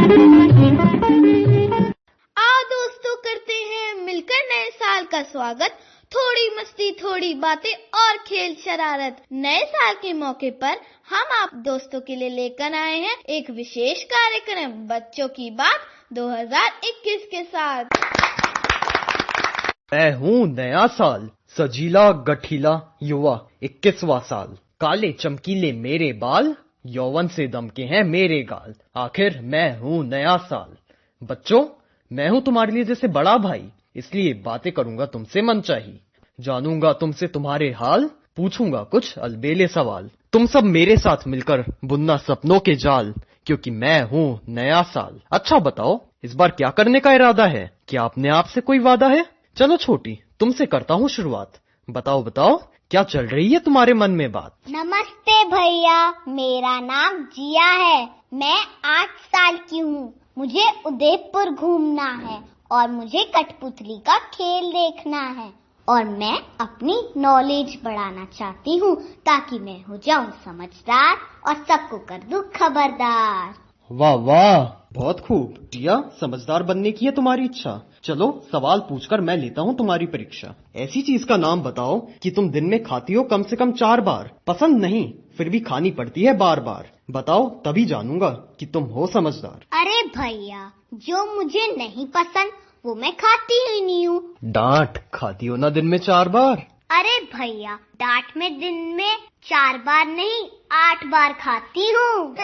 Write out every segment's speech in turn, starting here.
आओ दोस्तों, करते हैं मिलकर नए साल का स्वागत। थोड़ी मस्ती, थोड़ी बातें और खेल शरारत। नए साल के मौके पर हम आप दोस्तों के लिए लेकर आए हैं एक विशेष कार्यक्रम, बच्चों की बात 2021 के साथ। मैं हूँ नया साल, सजीला गठीला युवा, 21वां साल। काले चमकीले मेरे बाल, यौवन से दमके हैं मेरे गाल। आखिर मैं हूँ नया साल। बच्चों, मैं हूँ तुम्हारे लिए जैसे बड़ा भाई, इसलिए बातें करूंगा तुमसे मनचाही। जानूंगा तुमसे तुम्हारे हाल, पूछूंगा कुछ अलबेले सवाल। तुम सब मेरे साथ मिलकर बुनना सपनों के जाल, क्योंकि मैं हूँ नया साल। अच्छा बताओ, इस बार क्या करने का इरादा है? क्या अपने आप से कोई वादा है? चलो छोटी, तुमसे करता हूँ शुरुआत। बताओ बताओ, क्या चल रही है तुम्हारे मन में बात? नमस्ते भैया, मेरा नाम जिया है। मैं 8 साल की हूँ। मुझे उदयपुर घूमना है और मुझे कठपुतली का खेल देखना है, और मैं अपनी नॉलेज बढ़ाना चाहती हूँ ताकि मैं हो जाऊँ समझदार और सबको कर दूँ खबरदार। वाह वाह, बहुत खूब। जिया, समझदार बनने की है तुम्हारी इच्छा। चलो सवाल पूछकर मैं लेता हूँ तुम्हारी परीक्षा। ऐसी चीज का नाम बताओ कि तुम दिन में खाती हो कम से कम 4 बार। पसंद नहीं, फिर भी खानी पड़ती है बार बार। बताओ, तभी जानूंगा कि तुम हो समझदार। अरे भैया, जो मुझे नहीं पसंद वो मैं खाती ही नहीं हूँ। डांट खाती हो ना दिन में 4 बार? अरे भैया, डांट में दिन में 4 बार नहीं 8 बार खाती हूँ।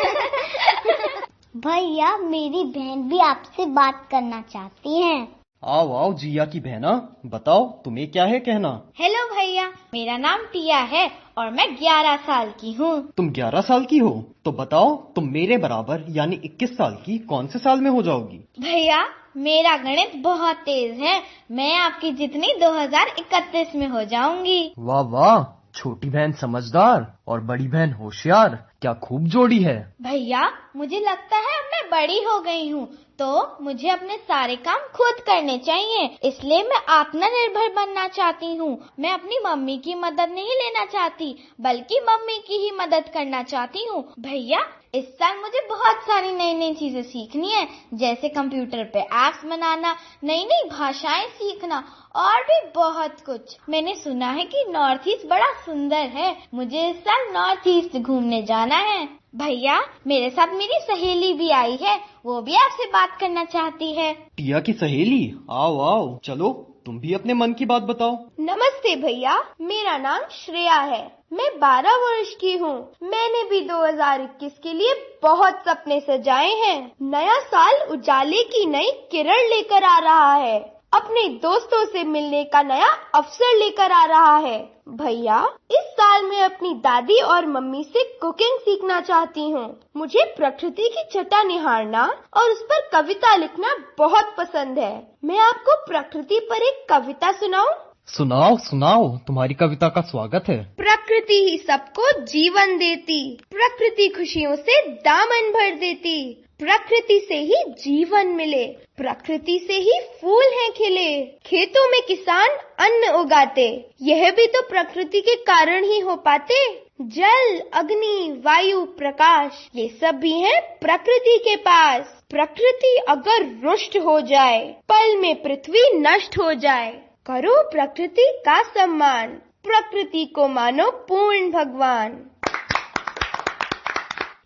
भैया, मेरी बहन भी आपसे बात करना चाहती है। आओ आओ जिया की बहना, बताओ तुम्हें क्या है कहना? हेलो भैया, मेरा नाम टिया है और मैं 11 साल की हूँ। तुम 11 साल की हो? तो बताओ, तुम मेरे बराबर यानी 21 साल की कौन से साल में हो जाओगी? भैया, मेरा गणित बहुत तेज है। मैं आपकी जितनी 2031 में हो जाऊंगी। वाह वाह, छोटी बहन समझदार और बड़ी बहन होशियार, क्या खूब जोड़ी है। भैया, मुझे लगता है अब मैं बड़ी हो गई हूँ, तो मुझे अपने सारे काम खुद करने चाहिए। इसलिए मैं आत्मनिर्भर बनना चाहती हूँ। मैं अपनी मम्मी की मदद नहीं लेना चाहती, बल्कि मम्मी की ही मदद करना चाहती हूँ। भैया, इस साल मुझे बहुत सारी नई नई चीजें सीखनी है, जैसे कंप्यूटर पे एप्स बनाना, नई नई भाषाएं सीखना और भी बहुत कुछ। मैंने सुना है कि नॉर्थ ईस्ट बड़ा सुंदर है। मुझे इस साल नॉर्थ ईस्ट घूमने जाना है। भैया, मेरे साथ मेरी सहेली भी आई है, वो भी आपसे बात करना चाहती है। टिया की सहेली, आओ आओ, चलो तुम भी अपने मन की बात बताओ। नमस्ते भैया, मेरा नाम श्रेया है। मैं 12 वर्ष की हूँ। मैंने भी 2021 के लिए बहुत सपने सजाए हैं। नया साल उजाले की नई किरण लेकर आ रहा है, अपने दोस्तों से मिलने का नया अवसर लेकर आ रहा है। भैया, इस साल मैं अपनी दादी और मम्मी से कुकिंग सीखना चाहती हूँ। मुझे प्रकृति की छटा निहारना और उस पर कविता लिखना बहुत पसंद है। मैं आपको प्रकृति पर एक कविता सुनाऊं? सुनाओ सुनाओ, तुम्हारी कविता का स्वागत है। प्रकृति ही सबको जीवन देती, प्रकृति खुशियों से दामन भर देती। प्रकृति से ही जीवन मिले, प्रकृति से ही फूल हैं खिले। खेतों में किसान अन्न उगाते, यह भी तो प्रकृति के कारण ही हो पाते। जल, अग्नि, वायु, प्रकाश, ये सब भी हैं प्रकृति के पास। प्रकृति अगर रुष्ट हो जाए, पल में पृथ्वी नष्ट हो जाए। करो प्रकृति का सम्मान, प्रकृति को मानो पूर्ण भगवान।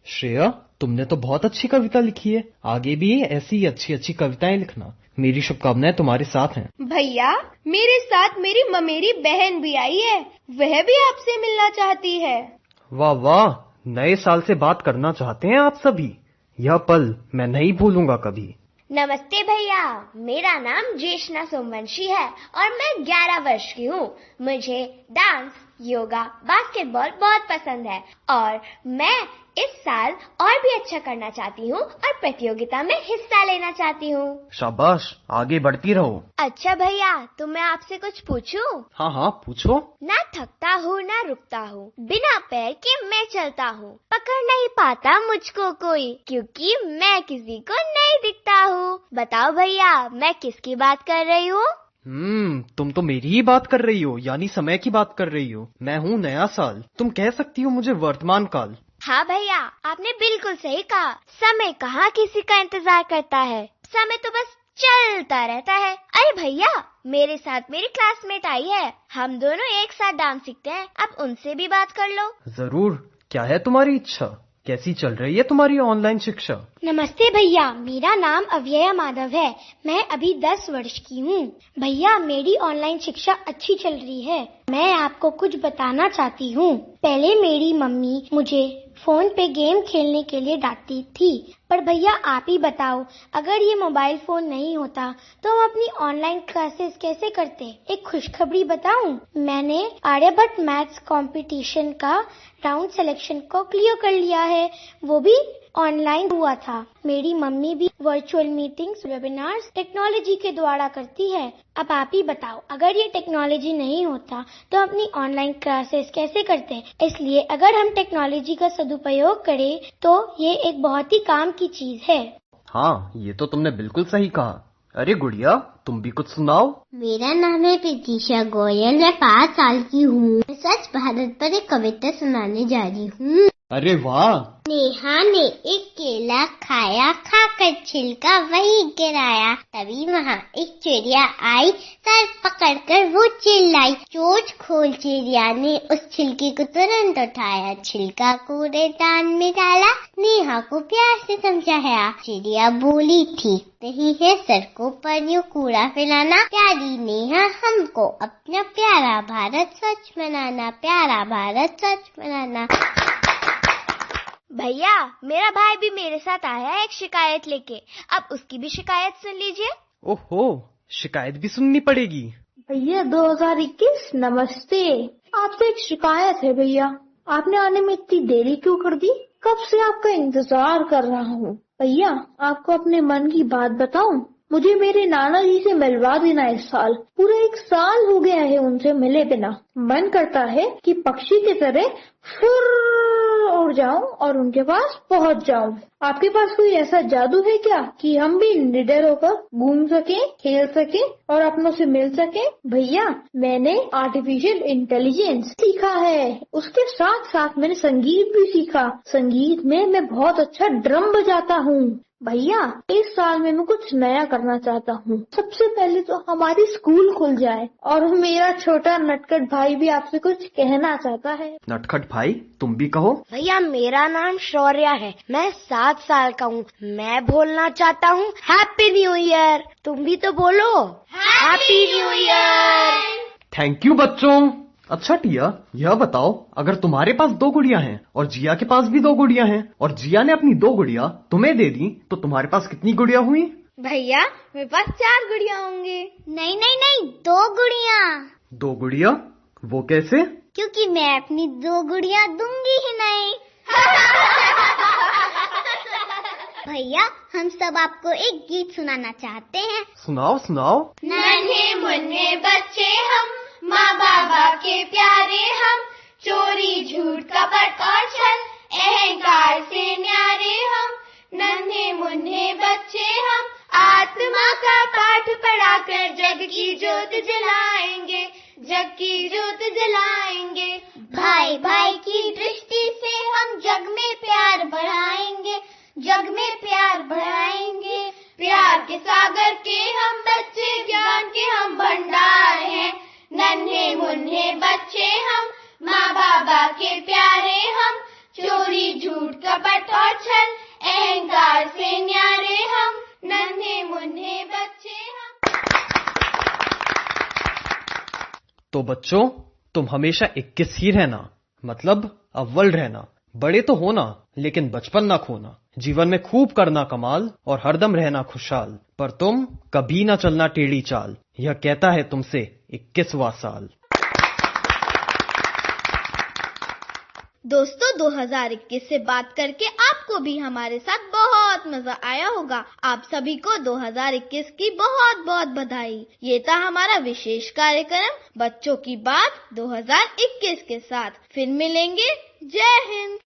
श्रेया, तुमने तो बहुत अच्छी कविता लिखी है। आगे भी ऐसी ही अच्छी अच्छी कविताएं लिखना। मेरी शुभकामनाएं तुम्हारे साथ हैं। भैया, मेरे साथ मेरी ममेरी बहन भी आई है, वह भी आपसे मिलना चाहती है। वाह वाह, नए साल से बात करना चाहते हैं आप सभी। यह पल मैं नहीं भूलूंगा कभी। नमस्ते भैया, मेरा नाम जेशना सोमवंशी है और मैं 11 वर्ष की हूँ। मुझे डांस, योगा, बास्केटबॉल बहुत पसंद है और मैं इस साल और भी अच्छा करना चाहती हूँ और प्रतियोगिता में हिस्सा लेना चाहती हूँ। शाबाश, आगे बढ़ती रहो। अच्छा भैया, तो मैं आपसे कुछ पूछूं? हाँ हाँ, पूछो। ना थकता हूँ ना रुकता हूँ, बिना पैर के मैं चलता हूँ। पकड़ नहीं पाता मुझको कोई, क्योंकि मैं किसी को नहीं दिखता हूँ। बताओ भैया, मैं किसकी बात कर रही हूँ? तुम तो मेरी ही बात कर रही हो, यानी समय की बात कर रही हो। मैं हूँ नया साल। तुम कह सकती हो मुझे वर्तमान काल। हाँ भैया, आपने बिल्कुल सही कहा। समय कहाँ किसी का इंतजार करता है, समय तो बस चलता रहता है। अरे भैया, मेरे साथ मेरी क्लासमेट आई है, हम दोनों एक साथ डांस सीखते हैं, आप उनसे भी बात कर लो। जरूर, क्या है तुम्हारी इच्छा? कैसी चल रही है तुम्हारी ऑनलाइन शिक्षा? नमस्ते भैया, मेरा नाम अव्यया माधव है। मैं अभी 10 वर्ष की हूँ। भैया, मेरी ऑनलाइन शिक्षा अच्छी चल रही है। मैं आपको कुछ बताना चाहती हूँ। पहले मेरी मम्मी मुझे फोन पे गेम खेलने के लिए डांटती थी, पर भैया आप ही बताओ, अगर ये मोबाइल फोन नहीं होता तो हम अपनी ऑनलाइन क्लासेस कैसे करते? एक खुशखबरी बताऊं, मैंने आर्यभट्ट मैथ्स कंपटीशन का राउंड सिलेक्शन को क्लियर कर लिया है, वो भी ऑनलाइन हुआ था। मेरी मम्मी भी वर्चुअल मीटिंग्स, वेबिनार्स टेक्नोलॉजी के द्वारा करती है। अब आप ही बताओ, अगर ये टेक्नोलॉजी नहीं होता तो अपनी ऑनलाइन क्लासेस कैसे करते? इसलिए अगर हम टेक्नोलॉजी का सदुपयोग करें तो ये एक बहुत ही काम की चीज है। हाँ, ये तो तुमने बिल्कुल सही कहा। अरे गुड़िया, तुम भी कुछ सुनाओ। मेरा नाम है प्रतीक्षा गोयल, मैं 5 साल की हूँ। मैं स्वच्छ भारत पर एक कविता सुनाने जा रही हूँ। अरे वाह! नेहा ने एक केला खाया, खाकर छिलका वही गिराया। तभी वहाँ एक चिड़िया आई, सर पकड़कर वो चिल्लाई। चोंच खोल चिड़िया ने उस छिलके को तुरंत उठाया, छिलका कूड़ेदान में डाला, नेहा को प्यार से समझाया। चिड़िया बोली, ठीक नहीं है सड़कों पर यूं कूड़ा फैलाना, प्यारी नेहा हमको अपना प्यारा भारत स्वच्छ बनाना, प्यारा भारत स्वच्छ बनाना। भैया, मेरा भाई भी मेरे साथ आया है एक शिकायत लेके, अब उसकी भी शिकायत सुन लीजिए। ओहो, शिकायत भी सुननी पड़ेगी? भैया 2021 नमस्ते। आपसे एक शिकायत है भैया, आपने आने में इतनी देरी क्यों कर दी? कब से आपका इंतजार कर रहा हूँ। भैया, आपको अपने मन की बात बताऊं, मुझे मेरे नाना जी से मिलवा देना इस साल। पूरा 1 साल हो गया है उनसे मिले बिना। मन करता है कि पक्षी की तरह फुर्र उड़ जाऊं और उनके पास पहुंच जाऊं। आपके पास कोई ऐसा जादू है क्या कि हम भी निडर होकर घूम सके, खेल सके और अपनों से मिल सके? भैया, मैंने आर्टिफिशियल इंटेलिजेंस सीखा है, उसके साथ साथ मैंने संगीत भी सीखा। संगीत में मैं बहुत अच्छा ड्रम बजाता हूँ। भैया, इस साल में मैं कुछ नया करना चाहता हूँ। सबसे पहले तो हमारी स्कूल खुल जाए और मेरा छोटा नटखट भाई भी आपसे कुछ कहना चाहता है। नटखट भाई, तुम भी कहो। भैया, मेरा नाम शौर्या है, मैं 7 साल का हूँ। मैं बोलना चाहता हूँ हैप्पी न्यू ईयर। तुम भी तो बोलो happy new year. Thank you बच्चों। अच्छा टिया, यह बताओ, अगर तुम्हारे पास 2 गुड़िया हैं और जिया के पास भी 2 गुड़िया हैं और जिया ने अपनी 2 गुड़िया तुम्हें दे दी, तो तुम्हारे पास कितनी गुड़िया हुई? भैया, मेरे पास 4 गुड़िया होंगी। नहीं नहीं नहीं, 2 गुड़िया। 2 गुड़िया? वो कैसे? क्योंकि मैं अपनी 2 गुड़िया दूंगी ही नहीं। भैया, हम सब आपको एक गीत सुनाना चाहते हैं। सुनाओ सुनाओ। नन्हे मुन्ने बच्चे हम, माँ बाबा के प्यारे हम, चोरी झूठ कपट और छल, अहंकार से न्यारे हम। नन्हे मुन्ने बच्चे हम, आत्मा का पाठ पढ़ाकर जग की जोत जलाएंगे, जग की जोत जलाएंगे। भाई भाई की दृष्टि से हम जग में प्यार बढ़ाएंगे, जग में प्यार बढ़ाएंगे। प्यार के सागर के हम बच्चे, ज्ञान के हम भंडार हैं। नन्हे मुन्ने बच्चे हम, माँ बाबा के प्यारे हम, चोरी झूठ कपट और छल, अहंकार से न्यारे हम। नन्हे मुन्ने बच्चे हम। तो बच्चों, तुम हमेशा 21 ही रहना, मतलब अव्वल रहना। बड़े तो होना, लेकिन बचपन ना खोना। जीवन में खूब करना कमाल और हरदम रहना खुशहाल, पर तुम कभी ना चलना टेढ़ी चाल। यह कहता है तुमसे 21वां साल। दोस्तों, 2021 से बात करके आपको भी हमारे साथ बहुत मजा आया होगा। आप सभी को 2021 की बहुत बहुत बधाई। ये था हमारा विशेष कार्यक्रम बच्चों की बात 2021 के साथ। फिर मिलेंगे। जय हिंद।